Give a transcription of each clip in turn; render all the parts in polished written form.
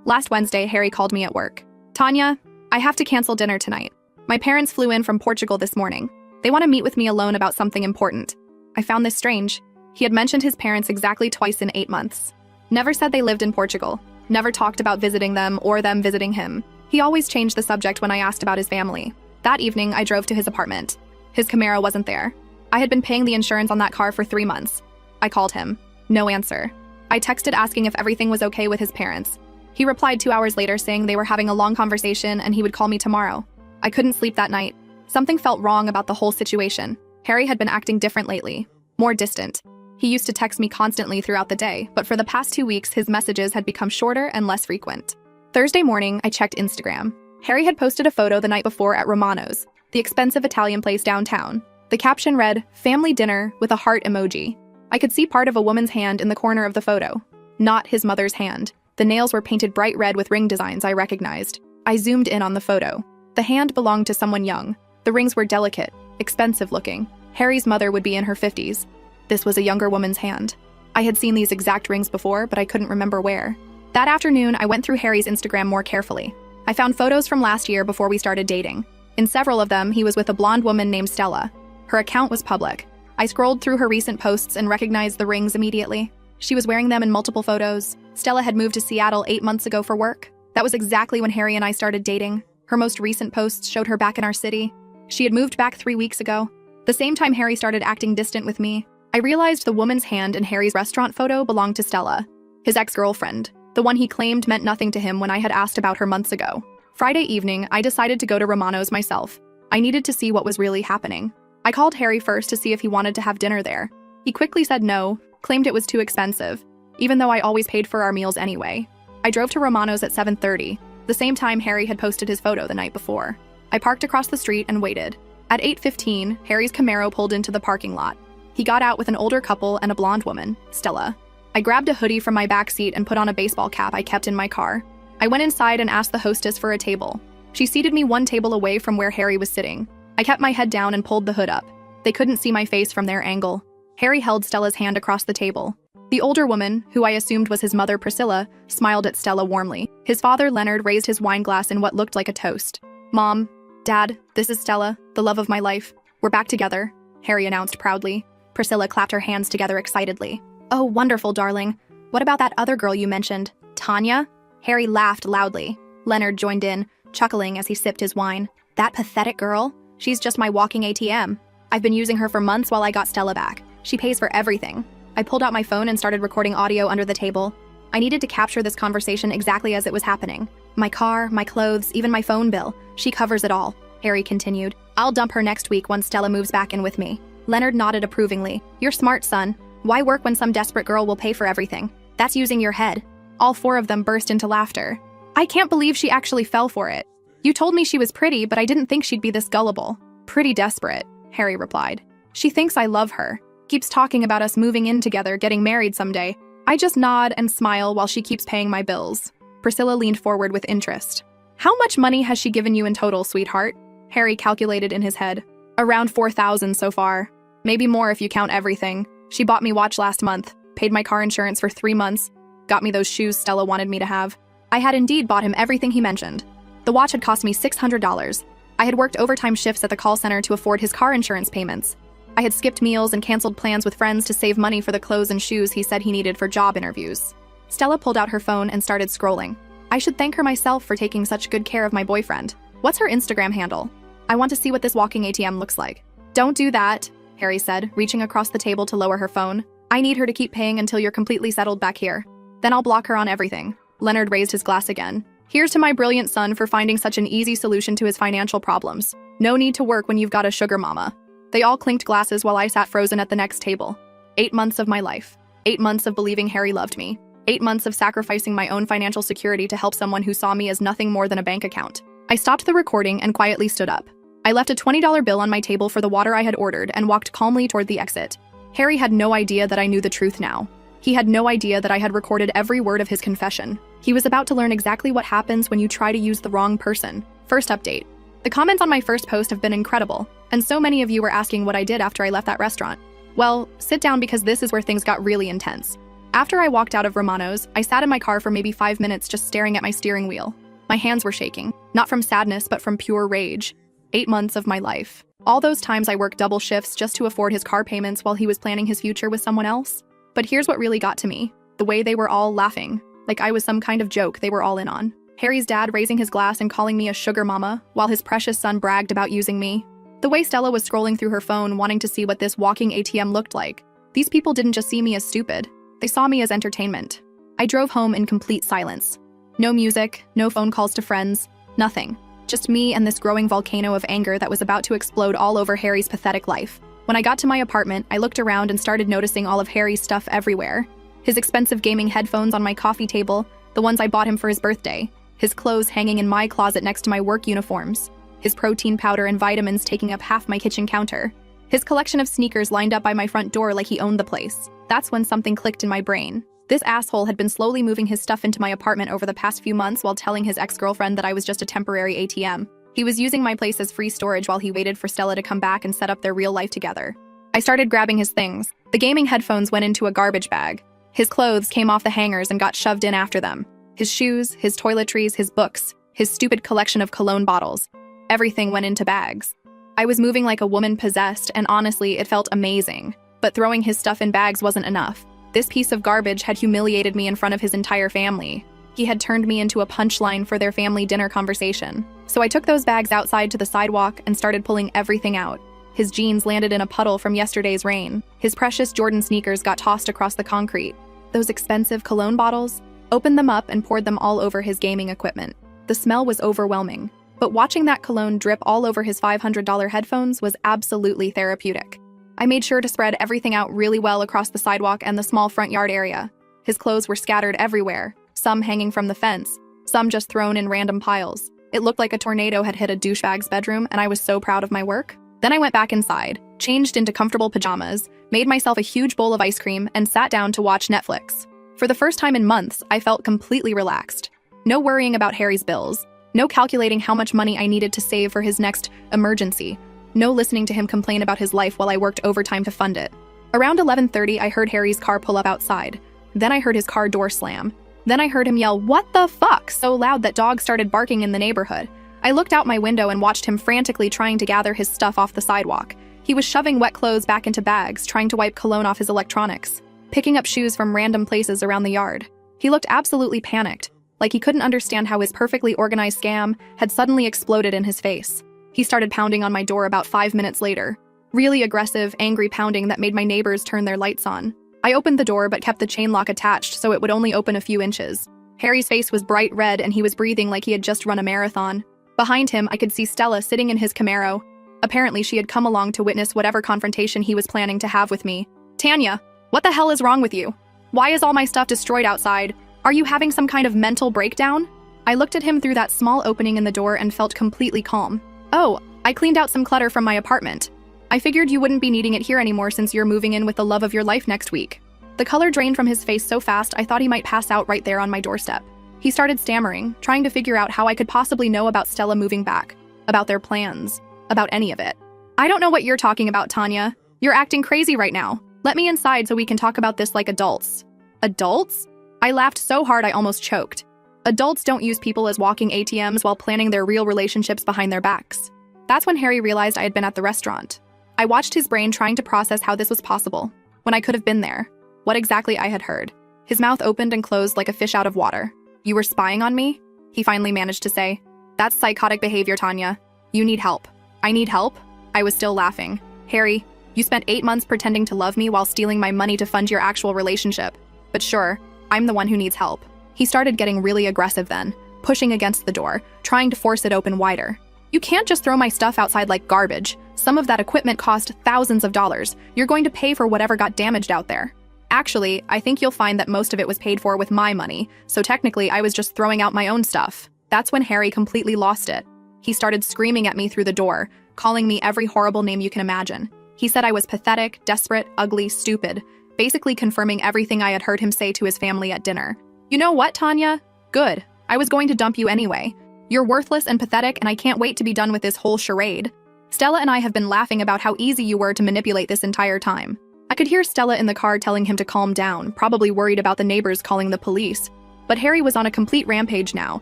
Last Wednesday, Harry called me at work. "Tanya, I have to cancel dinner tonight. My parents flew in from Portugal this morning. They want to meet with me alone about something important." I found this strange. He had mentioned his parents exactly twice in 8 months. Never said they lived in Portugal. Never talked about visiting them or them visiting him. He always changed the subject when I asked about his family. That evening, I drove to his apartment. His Camaro wasn't there. I had been paying the insurance on that car for 3 months. I called him. No answer. I texted asking if everything was okay with his parents. He replied 2 hours later saying they were having a long conversation and he would call me tomorrow. I couldn't sleep that night. Something felt wrong about the whole situation. Harry had been acting different lately. More distant. He used to text me constantly throughout the day, but for the past 2 weeks, his messages had become shorter and less frequent. Thursday morning, I checked Instagram. Harry had posted a photo the night before at Romano's, the expensive Italian place downtown. The caption read, "Family dinner," with a heart emoji. I could see part of a woman's hand in the corner of the photo. Not his mother's hand. The nails were painted bright red with ring designs I recognized. I zoomed in on the photo. The hand belonged to someone young. The rings were delicate, expensive looking. Harry's mother would be in her 50s. This was a younger woman's hand. I had seen these exact rings before, but I couldn't remember where. That afternoon, I went through Harry's Instagram more carefully. I found photos from last year before we started dating. In several of them, he was with a blonde woman named Stella. Her account was public. I scrolled through her recent posts and recognized the rings immediately. She was wearing them in multiple photos. Stella had moved to Seattle 8 months ago for work. That was exactly when Harry and I started dating. Her most recent posts showed her back in our city. She had moved back 3 weeks ago. The same time Harry started acting distant with me, I realized the woman's hand in Harry's restaurant photo belonged to Stella, his ex-girlfriend, the one he claimed meant nothing to him when I had asked about her months ago. Friday evening, I decided to go to Romano's myself. I needed to see what was really happening. I called Harry first to see if he wanted to have dinner there. He quickly said no, claimed it was too expensive, even though I always paid for our meals anyway. I drove to Romano's at 7:30, the same time Harry had posted his photo the night before. I parked across the street and waited. At 8:15, Harry's Camaro pulled into the parking lot. He got out with an older couple and a blonde woman, Stella. I grabbed a hoodie from my back seat and put on a baseball cap I kept in my car. I went inside and asked the hostess for a table. She seated me one table away from where Harry was sitting. I kept my head down and pulled the hood up. They couldn't see my face from their angle. Harry held Stella's hand across the table. The older woman, who I assumed was his mother Priscilla, smiled at Stella warmly. His father Leonard raised his wine glass in what looked like a toast. "Mom, Dad, this is Stella, the love of my life. We're back together," Harry announced proudly. Priscilla clapped her hands together excitedly. "Oh, wonderful, darling. What about that other girl you mentioned, Tanya?" Harry laughed loudly. Leonard joined in, chuckling as he sipped his wine. "That pathetic girl? She's just my walking ATM. I've been using her for months while I got Stella back. She pays for everything." I pulled out my phone and started recording audio under the table. I needed to capture this conversation exactly as it was happening. "My car, my clothes, even my phone bill. She covers it all," Harry continued. "I'll dump her next week once Stella moves back in with me." Leonard nodded approvingly. "You're smart, son. Why work when some desperate girl will pay for everything? That's using your head." All four of them burst into laughter. "I can't believe she actually fell for it. You told me she was pretty, but I didn't think she'd be this gullible." "Pretty desperate," Harry replied. "She thinks I love her. Keeps talking about us moving in together, getting married someday. I just nod and smile while she keeps paying my bills." Priscilla leaned forward with interest. "How much money has she given you in total, sweetheart?" Harry calculated in his head. "Around 4,000 so far. Maybe more if you count everything. She bought me watch last month, paid my car insurance for 3 months, got me those shoes Stella wanted me to have." I had indeed bought him everything he mentioned. The watch had cost me $600. I had worked overtime shifts at the call center to afford his car insurance payments. I had skipped meals and canceled plans with friends to save money for the clothes and shoes he said he needed for job interviews. Stella pulled out her phone and started scrolling. I should thank her myself for taking such good care of my boyfriend. What's her Instagram handle? I want to see what this walking ATM looks like. "Don't do that," Harry said, reaching across the table to lower her phone. "I need her to keep paying until you're completely settled back here. Then I'll block her on everything." Leonard raised his glass again. "Here's to my brilliant son for finding such an easy solution to his financial problems. No need to work when you've got a sugar mama." They all clinked glasses while I sat frozen at the next table. 8 months of my life. 8 months of believing Harry loved me. 8 months of sacrificing my own financial security to help someone who saw me as nothing more than a bank account. I stopped the recording and quietly stood up. I left a $20 bill on my table for the water I had ordered and walked calmly toward the exit. Harry had no idea that I knew the truth now. He had no idea that I had recorded every word of his confession. He was about to learn exactly what happens when you try to use the wrong person. First update. The comments on my first post have been incredible, and so many of you were asking what I did after I left that restaurant. Well, sit down because this is where things got really intense. After I walked out of Romano's, I sat in my car for maybe 5 minutes just staring at my steering wheel. My hands were shaking, not from sadness but from pure rage. 8 months of my life. All those times I worked double shifts just to afford his car payments while he was planning his future with someone else. But here's what really got to me. The way they were all laughing. Like I was some kind of joke they were all in on. Harry's dad raising his glass and calling me a sugar mama, while his precious son bragged about using me. The way Stella was scrolling through her phone wanting to see what this walking ATM looked like. These people didn't just see me as stupid. They saw me as entertainment. I drove home in complete silence. No music, no phone calls to friends, nothing. Just me and this growing volcano of anger that was about to explode all over Harry's pathetic life. When I got to my apartment, I looked around and started noticing all of Harry's stuff everywhere. His expensive gaming headphones on my coffee table, the ones I bought him for his birthday. His clothes hanging in my closet next to my work uniforms. His protein powder and vitamins taking up half my kitchen counter. His collection of sneakers lined up by my front door like he owned the place. That's when something clicked in my brain. This asshole had been slowly moving his stuff into my apartment over the past few months while telling his ex-girlfriend that I was just a temporary ATM. He was using my place as free storage while he waited for Stella to come back and set up their real life together. I started grabbing his things. The gaming headphones went into a garbage bag. His clothes came off the hangers and got shoved in after them. His shoes, his toiletries, his books, his stupid collection of cologne bottles. Everything went into bags. I was moving like a woman possessed, and honestly, it felt amazing. But throwing his stuff in bags wasn't enough. This piece of garbage had humiliated me in front of his entire family. He had turned me into a punchline for their family dinner conversation. So I took those bags outside to the sidewalk and started pulling everything out. His jeans landed in a puddle from yesterday's rain. His precious Jordan sneakers got tossed across the concrete. Those expensive cologne bottles? Opened them up and poured them all over his gaming equipment. The smell was overwhelming. But watching that cologne drip all over his $500 headphones was absolutely therapeutic. I made sure to spread everything out really well across the sidewalk and the small front yard area. His clothes were scattered everywhere, some hanging from the fence, some just thrown in random piles. It looked like a tornado had hit a douchebag's bedroom, and I was so proud of my work. Then I went back inside, changed into comfortable pajamas, made myself a huge bowl of ice cream, and sat down to watch Netflix. For the first time in months, I felt completely relaxed. No worrying about Harry's bills. No calculating how much money I needed to save for his next emergency. No listening to him complain about his life while I worked overtime to fund it. Around 11:30, I heard Harry's car pull up outside. Then I heard his car door slam. Then I heard him yell, "What the fuck?" so loud that dogs started barking in the neighborhood. I looked out my window and watched him frantically trying to gather his stuff off the sidewalk. He was shoving wet clothes back into bags, trying to wipe cologne off his electronics, picking up shoes from random places around the yard. He looked absolutely panicked, like he couldn't understand how his perfectly organized scam had suddenly exploded in his face. He started pounding on my door about 5 minutes later. Really aggressive, angry pounding that made my neighbors turn their lights on. I opened the door but kept the chain lock attached so it would only open a few inches. Harry's face was bright red and he was breathing like he had just run a marathon. Behind him, I could see Stella sitting in his Camaro. Apparently, she had come along to witness whatever confrontation he was planning to have with me. "Tanya, what the hell is wrong with you? Why is all my stuff destroyed outside? Are you having some kind of mental breakdown?" I looked at him through that small opening in the door and felt completely calm. "Oh, I cleaned out some clutter from my apartment. I figured you wouldn't be needing it here anymore since you're moving in with the love of your life next week." The color drained from his face so fast I thought he might pass out right there on my doorstep. He started stammering, trying to figure out how I could possibly know about Stella moving back, about their plans, about any of it. "I don't know what you're talking about, Tanya. You're acting crazy right now. Let me inside so we can talk about this like adults." "Adults?" I laughed so hard I almost choked. Adults don't use people as walking ATMs while planning their real relationships behind their backs. That's when Harry realized I had been at the restaurant. I watched his brain trying to process how this was possible, when I could have been there, what exactly I had heard. His mouth opened and closed like a fish out of water. "You were spying on me?" he finally managed to say. "That's psychotic behavior, Tanya. You need help." "I need help?" I was still laughing. "Harry, you spent 8 months pretending to love me while stealing my money to fund your actual relationship. But sure, I'm the one who needs help." He started getting really aggressive then, pushing against the door, trying to force it open wider. "You can't just throw my stuff outside like garbage. Some of that equipment cost thousands of dollars. You're going to pay for whatever got damaged out there." "Actually, I think you'll find that most of it was paid for with my money, so technically I was just throwing out my own stuff." That's when Harry completely lost it. He started screaming at me through the door, calling me every horrible name you can imagine. He said I was pathetic, desperate, ugly, stupid, basically confirming everything I had heard him say to his family at dinner. "You know what, Tanya? Good. I was going to dump you anyway. You're worthless and pathetic, and I can't wait to be done with this whole charade. Stella and I have been laughing about how easy you were to manipulate this entire time. I could hear Stella in the car telling him to calm down, probably worried about the neighbors calling the police. But Harry was on a complete rampage now,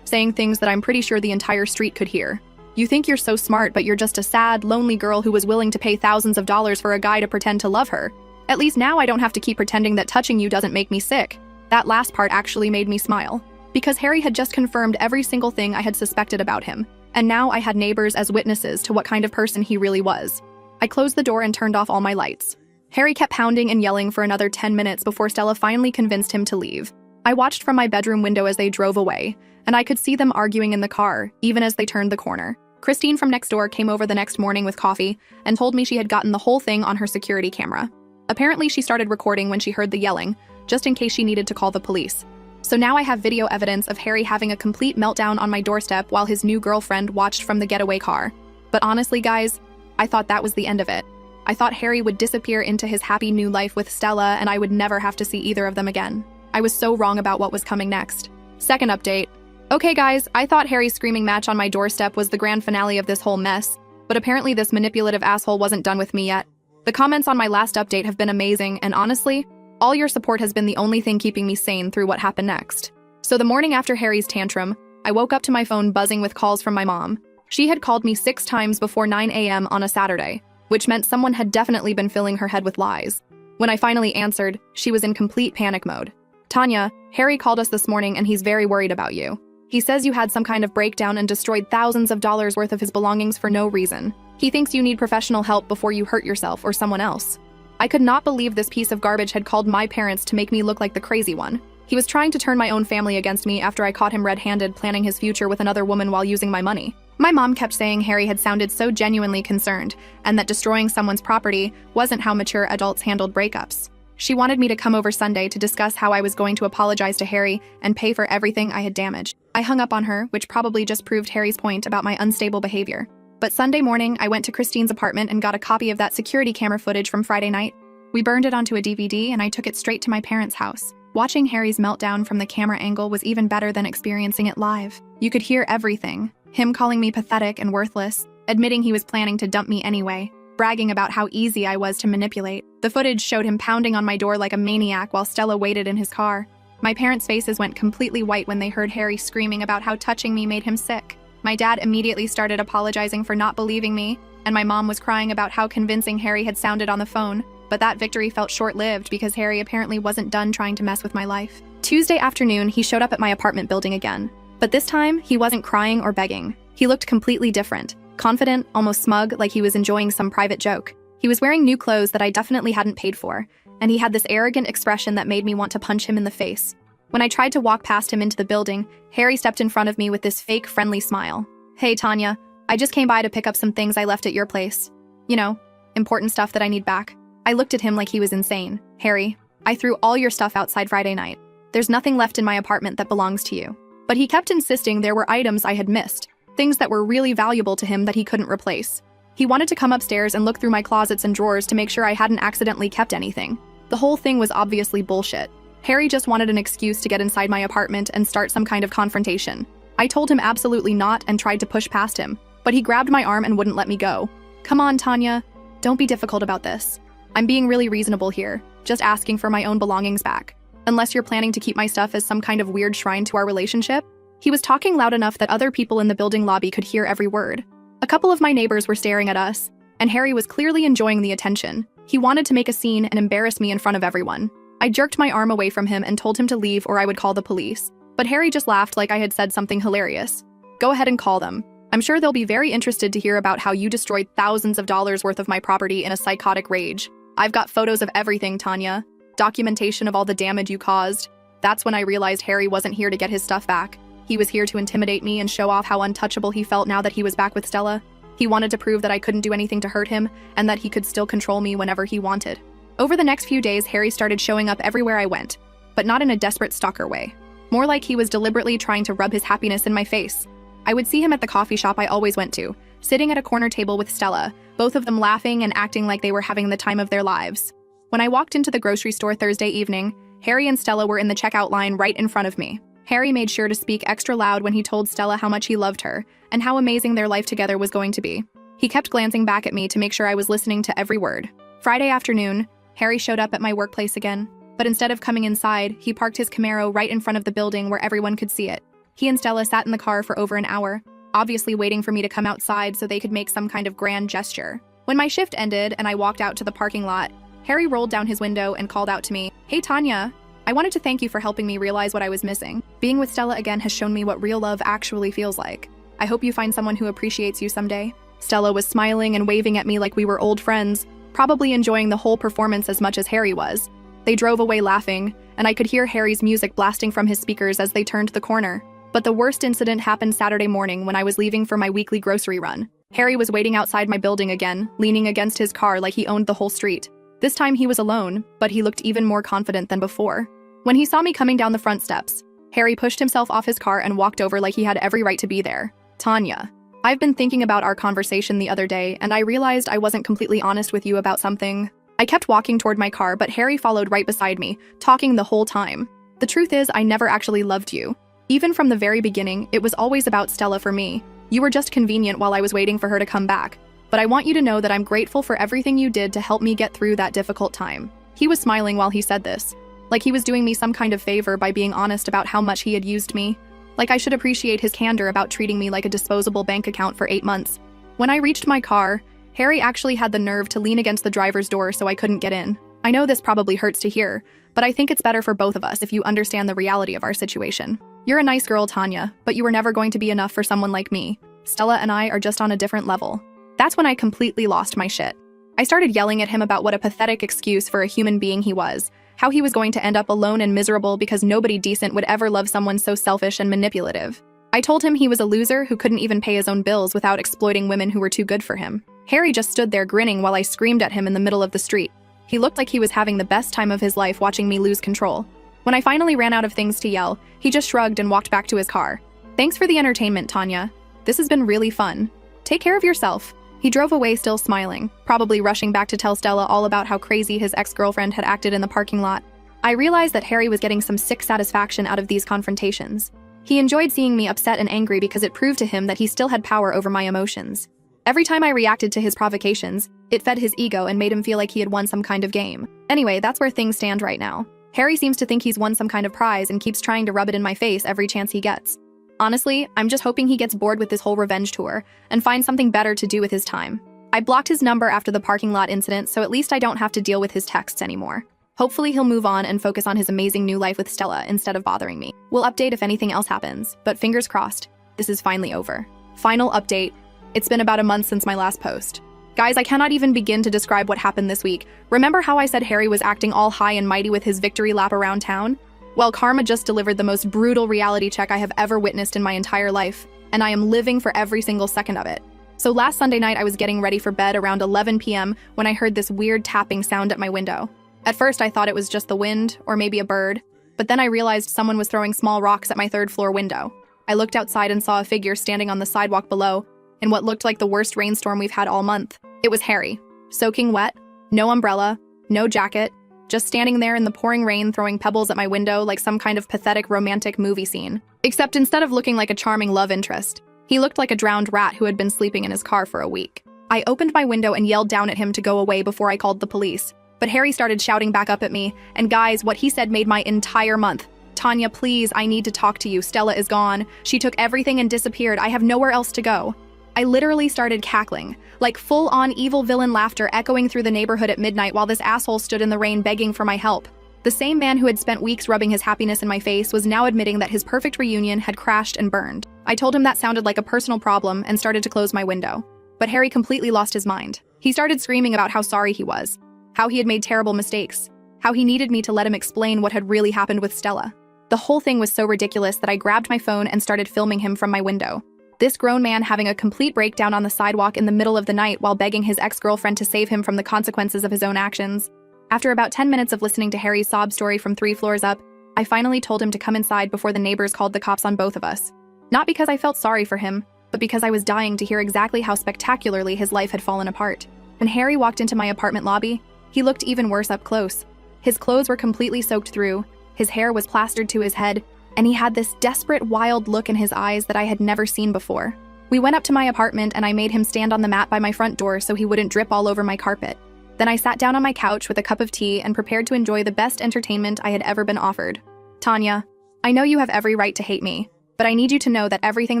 saying things that I'm pretty sure the entire street could hear. You think you're so smart, but you're just a sad, lonely girl who was willing to pay thousands of dollars for a guy to pretend to love her. At least now I don't have to keep pretending that touching you doesn't make me sick. That last part actually made me smile. Because Harry had just confirmed every single thing I had suspected about him, and now I had neighbors as witnesses to what kind of person he really was. I closed the door and turned off all my lights. Harry kept pounding and yelling for another 10 minutes before Stella finally convinced him to leave. I watched from my bedroom window as they drove away, and I could see them arguing in the car, even as they turned the corner. Christine from next door came over the next morning with coffee and told me she had gotten the whole thing on her security camera. Apparently, she started recording when she heard the yelling, just in case she needed to call the police. So now I have video evidence of Harry having a complete meltdown on my doorstep while his new girlfriend watched from the getaway car. But honestly, guys, I thought that was the end of it. I thought Harry would disappear into his happy new life with Stella and I would never have to see either of them again. I was so wrong about what was coming next. Second update. Okay guys, I thought Harry's screaming match on my doorstep was the grand finale of this whole mess, but apparently this manipulative asshole wasn't done with me yet. The comments on my last update have been amazing, and honestly, all your support has been the only thing keeping me sane through what happened next. So the morning after Harry's tantrum, I woke up to my phone buzzing with calls from my mom. She had called me 6 times before 9 a.m. on a Saturday, which meant someone had definitely been filling her head with lies. When I finally answered, she was in complete panic mode. Tanya, Harry called us this morning and he's very worried about you. He says you had some kind of breakdown and destroyed thousands of dollars worth of his belongings for no reason. He thinks you need professional help before you hurt yourself or someone else. I could not believe this piece of garbage had called my parents to make me look like the crazy one. He was trying to turn my own family against me after I caught him red-handed planning his future with another woman while using my money. My mom kept saying Harry had sounded so genuinely concerned and that destroying someone's property wasn't how mature adults handled breakups. She wanted me to come over Sunday to discuss how I was going to apologize to Harry and pay for everything I had damaged. I hung up on her, which probably just proved Harry's point about my unstable behavior. But Sunday morning, I went to Christine's apartment and got a copy of that security camera footage from Friday night. We burned it onto a DVD and I took it straight to my parents' house. Watching Harry's meltdown from the camera angle was even better than experiencing it live. You could hear everything. Him calling me pathetic and worthless, admitting he was planning to dump me anyway, bragging about how easy I was to manipulate. The footage showed him pounding on my door like a maniac while Stella waited in his car. My parents' faces went completely white when they heard Harry screaming about how touching me made him sick. My dad immediately started apologizing for not believing me, and my mom was crying about how convincing Harry had sounded on the phone. But that victory felt short-lived because Harry apparently wasn't done trying to mess with my life. Tuesday afternoon, he showed up at my apartment building again. But this time, he wasn't crying or begging. He looked completely different. Confident, almost smug, like he was enjoying some private joke. He was wearing new clothes that I definitely hadn't paid for, and he had this arrogant expression that made me want to punch him in the face. When I tried to walk past him into the building, Harry stepped in front of me with this fake, friendly smile. Hey, Tanya, I just came by to pick up some things I left at your place. You know, important stuff that I need back. I looked at him like he was insane. Harry, I threw all your stuff outside Friday night. There's nothing left in my apartment that belongs to you. But he kept insisting there were items I had missed, things that were really valuable to him that he couldn't replace. He wanted to come upstairs and look through my closets and drawers to make sure I hadn't accidentally kept anything. The whole thing was obviously bullshit. Harry just wanted an excuse to get inside my apartment and start some kind of confrontation. I told him absolutely not and tried to push past him, but he grabbed my arm and wouldn't let me go. Come on, Tanya. Don't be difficult about this. I'm being really reasonable here, just asking for my own belongings back. Unless you're planning to keep my stuff as some kind of weird shrine to our relationship? He was talking loud enough that other people in the building lobby could hear every word. A couple of my neighbors were staring at us, and Harry was clearly enjoying the attention. He wanted to make a scene and embarrass me in front of everyone. I jerked my arm away from him and told him to leave or I would call the police. But Harry just laughed like I had said something hilarious. Go ahead and call them. I'm sure they'll be very interested to hear about how you destroyed thousands of dollars worth of my property in a psychotic rage. I've got photos of everything, Tanya. Documentation of all the damage you caused. That's when I realized Harry wasn't here to get his stuff back. He was here to intimidate me and show off how untouchable he felt now that he was back with Stella. He wanted to prove that I couldn't do anything to hurt him and that he could still control me whenever he wanted. Over the next few days, Harry started showing up everywhere I went, but not in a desperate stalker way. More like he was deliberately trying to rub his happiness in my face. I would see him at the coffee shop I always went to, sitting at a corner table with Stella, both of them laughing and acting like they were having the time of their lives. When I walked into the grocery store Thursday evening, Harry and Stella were in the checkout line right in front of me. Harry made sure to speak extra loud when he told Stella how much he loved her and how amazing their life together was going to be. He kept glancing back at me to make sure I was listening to every word. Friday afternoon, Harry showed up at my workplace again, but instead of coming inside, he parked his Camaro right in front of the building where everyone could see it. He and Stella sat in the car for over an hour, obviously waiting for me to come outside so they could make some kind of grand gesture. When my shift ended and I walked out to the parking lot, Harry rolled down his window and called out to me, "Hey Tanya, I wanted to thank you for helping me realize what I was missing. Being with Stella again has shown me what real love actually feels like. I hope you find someone who appreciates you someday." Stella was smiling and waving at me like we were old friends, probably enjoying the whole performance as much as Harry was. They drove away laughing, and I could hear Harry's music blasting from his speakers as they turned the corner. But the worst incident happened Saturday morning when I was leaving for my weekly grocery run. Harry was waiting outside my building again, leaning against his car like he owned the whole street. This time he was alone, but he looked even more confident than before. When he saw me coming down the front steps, Harry pushed himself off his car and walked over like he had every right to be there. "Tanya, I've been thinking about our conversation the other day, and I realized I wasn't completely honest with you about something." I kept walking toward my car, but Harry followed right beside me, talking the whole time. "The truth is, I never actually loved you. Even from the very beginning, it was always about Stella for me. You were just convenient while I was waiting for her to come back. But I want you to know that I'm grateful for everything you did to help me get through that difficult time." He was smiling while he said this, like he was doing me some kind of favor by being honest about how much he had used me. Like I should appreciate his candor about treating me like a disposable bank account for 8 months. When I reached my car, Harry actually had the nerve to lean against the driver's door so I couldn't get in. I know this probably hurts to hear, but I think it's better for both of us if you understand the reality of our situation. You're a nice girl, Tanya, but you were never going to be enough for someone like me. Stella and I are just on a different level. That's when I completely lost my shit. I started yelling at him about what a pathetic excuse for a human being he was, how he was going to end up alone and miserable because nobody decent would ever love someone so selfish and manipulative. I told him he was a loser who couldn't even pay his own bills without exploiting women who were too good for him. Harry just stood there grinning while I screamed at him in the middle of the street. He looked like he was having the best time of his life watching me lose control. When I finally ran out of things to yell, he just shrugged and walked back to his car. "Thanks for the entertainment, Tanya. This has been really fun. Take care of yourself." He drove away still smiling, probably rushing back to tell Stella all about how crazy his ex-girlfriend had acted in the parking lot. I realized that Harry was getting some sick satisfaction out of these confrontations. He enjoyed seeing me upset and angry because it proved to him that he still had power over my emotions. Every time I reacted to his provocations, it fed his ego and made him feel like he had won some kind of game. Anyway, that's where things stand right now. Harry seems to think he's won some kind of prize and keeps trying to rub it in my face every chance he gets. Honestly, I'm just hoping he gets bored with this whole revenge tour and finds something better to do with his time. I blocked his number after the parking lot incident, so at least I don't have to deal with his texts anymore. Hopefully he'll move on and focus on his amazing new life with Stella instead of bothering me. We'll update if anything else happens, but fingers crossed, this is finally over. Final update. It's been about a month since my last post. Guys, I cannot even begin to describe what happened this week. Remember how I said Harry was acting all high and mighty with his victory lap around town? Well, karma just delivered the most brutal reality check I have ever witnessed in my entire life, and I am living for every single second of it. So last Sunday night, I was getting ready for bed around 11 p.m. when I heard this weird tapping sound at my window. At first, I thought it was just the wind, or maybe a bird, but then I realized someone was throwing small rocks at my third-floor window. I looked outside and saw a figure standing on the sidewalk below, in what looked like the worst rainstorm we've had all month. It was Harry, soaking wet, no umbrella, no jacket, just standing there in the pouring rain throwing pebbles at my window like some kind of pathetic romantic movie scene. Except instead of looking like a charming love interest, he looked like a drowned rat who had been sleeping in his car for a week. I opened my window and yelled down at him to go away before I called the police. But Harry started shouting back up at me, and guys, what he said made my entire month. "Tanya, please, I need to talk to you. Stella is gone. She took everything and disappeared. I have nowhere else to go." I literally started cackling, like full-on evil villain laughter echoing through the neighborhood at midnight while this asshole stood in the rain begging for my help. The same man who had spent weeks rubbing his happiness in my face was now admitting that his perfect reunion had crashed and burned. I told him that sounded like a personal problem and started to close my window. But Harry completely lost his mind. He started screaming about how sorry he was, how he had made terrible mistakes, how he needed me to let him explain what had really happened with Stella. The whole thing was so ridiculous that I grabbed my phone and started filming him from my window. This grown man having a complete breakdown on the sidewalk in the middle of the night while begging his ex-girlfriend to save him from the consequences of his own actions. After about 10 minutes of listening to Harry's sob story from 3 floors up, I finally told him to come inside before the neighbors called the cops on both of us. Not because I felt sorry for him, but because I was dying to hear exactly how spectacularly his life had fallen apart. When Harry walked into my apartment lobby, he looked even worse up close. His clothes were completely soaked through, his hair was plastered to his head, and he had this desperate, wild look in his eyes that I had never seen before. We went up to my apartment and I made him stand on the mat by my front door so he wouldn't drip all over my carpet. Then I sat down on my couch with a cup of tea and prepared to enjoy the best entertainment I had ever been offered. Tanya, I know you have every right to hate me, but I need you to know that everything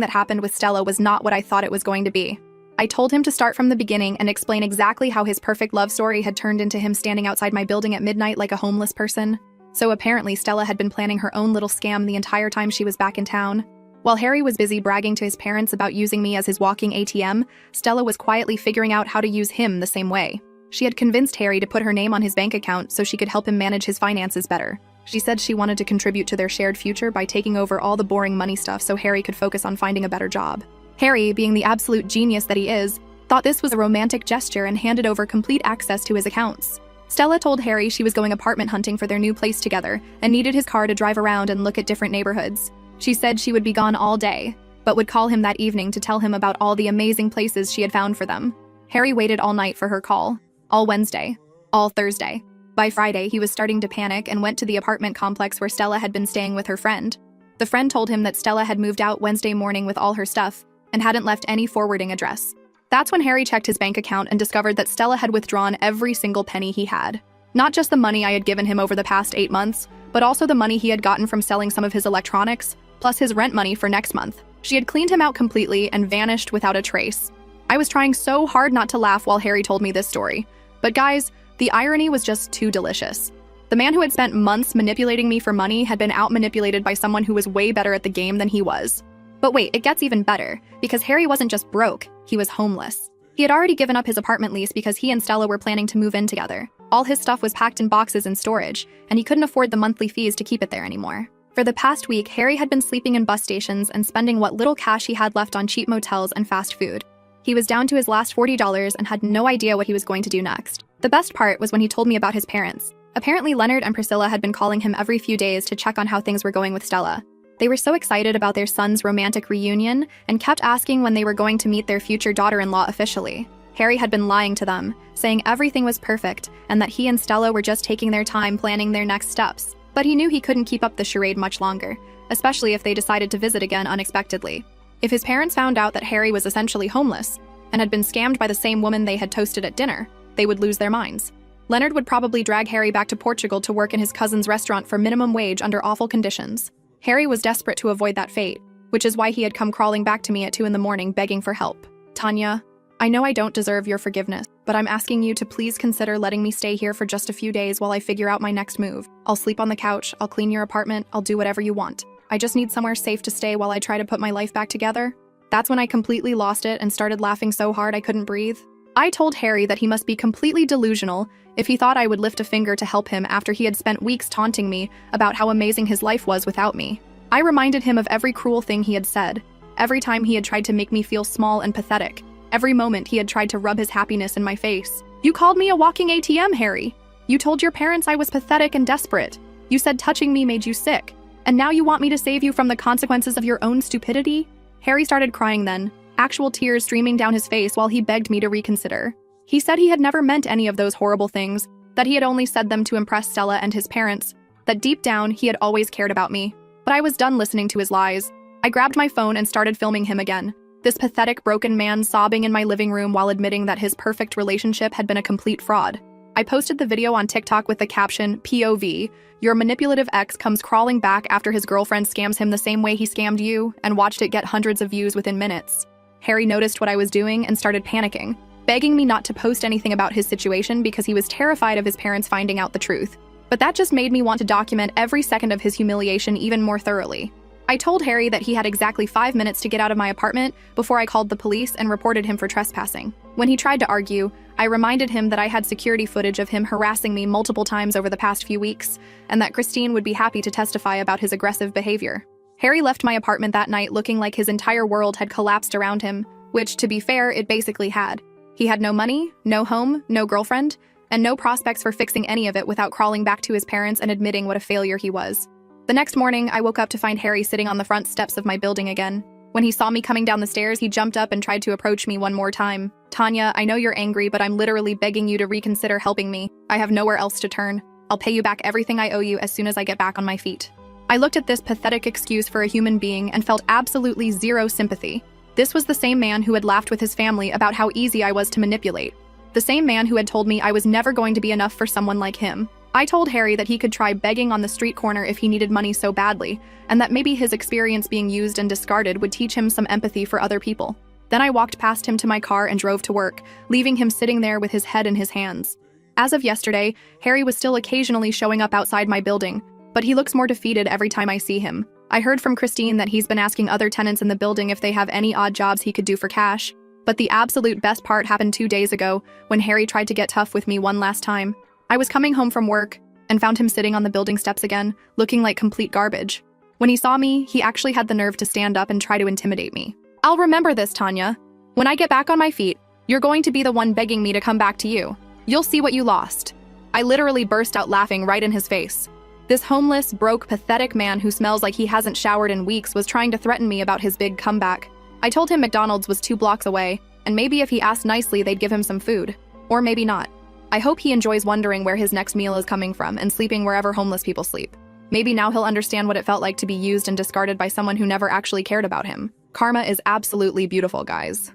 that happened with Stella was not what I thought it was going to be. I told him to start from the beginning and explain exactly how his perfect love story had turned into him standing outside my building at midnight like a homeless person. So apparently Stella had been planning her own little scam the entire time she was back in town. While Harry was busy bragging to his parents about using me as his walking ATM, Stella was quietly figuring out how to use him the same way. She had convinced Harry to put her name on his bank account so she could help him manage his finances better. She said she wanted to contribute to their shared future by taking over all the boring money stuff so Harry could focus on finding a better job. Harry, being the absolute genius that he is, thought this was a romantic gesture and handed over complete access to his accounts. Stella told Harry she was going apartment hunting for their new place together and needed his car to drive around and look at different neighborhoods. She said she would be gone all day, but would call him that evening to tell him about all the amazing places she had found for them. Harry waited all night for her call, all Wednesday, all Thursday. By Friday, he was starting to panic and went to the apartment complex where Stella had been staying with her friend. The friend told him that Stella had moved out Wednesday morning with all her stuff and hadn't left any forwarding address. That's when Harry checked his bank account and discovered that Stella had withdrawn every single penny he had. Not just the money I had given him over the past 8 months, but also the money he had gotten from selling some of his electronics, plus his rent money for next month. She had cleaned him out completely and vanished without a trace. I was trying so hard not to laugh while Harry told me this story. But guys, the irony was just too delicious. The man who had spent months manipulating me for money had been out-manipulated by someone who was way better at the game than he was. But wait, it gets even better, because Harry wasn't just broke, he was homeless. He had already given up his apartment lease because he and Stella were planning to move in together. All his stuff was packed in boxes in storage, and he couldn't afford the monthly fees to keep it there anymore. For the past week, Harry had been sleeping in bus stations and spending what little cash he had left on cheap motels and fast food. He was down to his last $40 and had no idea what he was going to do next. The best part was when he told me about his parents. Apparently, Leonard and Priscilla had been calling him every few days to check on how things were going with Stella. They were so excited about their son's romantic reunion and kept asking when they were going to meet their future daughter-in-law officially. Harry had been lying to them, saying everything was perfect and that he and Stella were just taking their time planning their next steps. But he knew he couldn't keep up the charade much longer, especially if they decided to visit again unexpectedly. If his parents found out that Harry was essentially homeless and had been scammed by the same woman they had toasted at dinner, they would lose their minds. Leonard would probably drag Harry back to Portugal to work in his cousin's restaurant for minimum wage under awful conditions. Harry was desperate to avoid that fate, which is why he had come crawling back to me at 2 a.m. begging for help. Tanya, I know I don't deserve your forgiveness, but I'm asking you to please consider letting me stay here for just a few days while I figure out my next move. I'll sleep on the couch, I'll clean your apartment, I'll do whatever you want. I just need somewhere safe to stay while I try to put my life back together. That's when I completely lost it and started laughing so hard I couldn't breathe. I told Harry that he must be completely delusional if he thought I would lift a finger to help him after he had spent weeks taunting me about how amazing his life was without me. I reminded him of every cruel thing he had said, every time he had tried to make me feel small and pathetic, every moment he had tried to rub his happiness in my face. You called me a walking ATM, Harry. You told your parents I was pathetic and desperate. You said touching me made you sick. And now you want me to save you from the consequences of your own stupidity? Harry started crying then, actual tears streaming down his face while he begged me to reconsider. He said he had never meant any of those horrible things, that he had only said them to impress Stella and his parents, that deep down he had always cared about me. But I was done listening to his lies. I grabbed my phone and started filming him again. This pathetic, broken man sobbing in my living room while admitting that his perfect relationship had been a complete fraud. I posted the video on TikTok with the caption, POV, your manipulative ex comes crawling back after his girlfriend scams him the same way he scammed you, and watched it get hundreds of views within minutes. Harry noticed what I was doing and started panicking, begging me not to post anything about his situation because he was terrified of his parents finding out the truth. But that just made me want to document every second of his humiliation even more thoroughly. I told Harry that he had exactly 5 minutes to get out of my apartment before I called the police and reported him for trespassing. When he tried to argue, I reminded him that I had security footage of him harassing me multiple times over the past few weeks, and that Christine would be happy to testify about his aggressive behavior. Harry left my apartment that night looking like his entire world had collapsed around him, which, to be fair, it basically had. He had no money, no home, no girlfriend, and no prospects for fixing any of it without crawling back to his parents and admitting what a failure he was. The next morning, I woke up to find Harry sitting on the front steps of my building again. When he saw me coming down the stairs, he jumped up and tried to approach me one more time. Tanya, I know you're angry, but I'm literally begging you to reconsider helping me. I have nowhere else to turn. I'll pay you back everything I owe you as soon as I get back on my feet. I looked at this pathetic excuse for a human being and felt absolutely zero sympathy. This was the same man who had laughed with his family about how easy I was to manipulate. The same man who had told me I was never going to be enough for someone like him. I told Harry that he could try begging on the street corner if he needed money so badly, and that maybe his experience being used and discarded would teach him some empathy for other people. Then I walked past him to my car and drove to work, leaving him sitting there with his head in his hands. As of yesterday, Harry was still occasionally showing up outside my building, but he looks more defeated every time I see him. I heard from Christine that he's been asking other tenants in the building if they have any odd jobs he could do for cash. But the absolute best part happened 2 days ago, when Harry tried to get tough with me one last time. I was coming home from work and found him sitting on the building steps again, looking like complete garbage. When he saw me, he actually had the nerve to stand up and try to intimidate me. "I'll remember this, Tanya. When I get back on my feet, you're going to be the one begging me to come back to you. You'll see what you lost." I literally burst out laughing right in his face. This homeless, broke, pathetic man who smells like he hasn't showered in weeks was trying to threaten me about his big comeback. I told him McDonald's was 2 blocks away, and maybe if he asked nicely they'd give him some food. Or maybe not. I hope he enjoys wondering where his next meal is coming from and sleeping wherever homeless people sleep. Maybe now he'll understand what it felt like to be used and discarded by someone who never actually cared about him. Karma is absolutely beautiful, guys.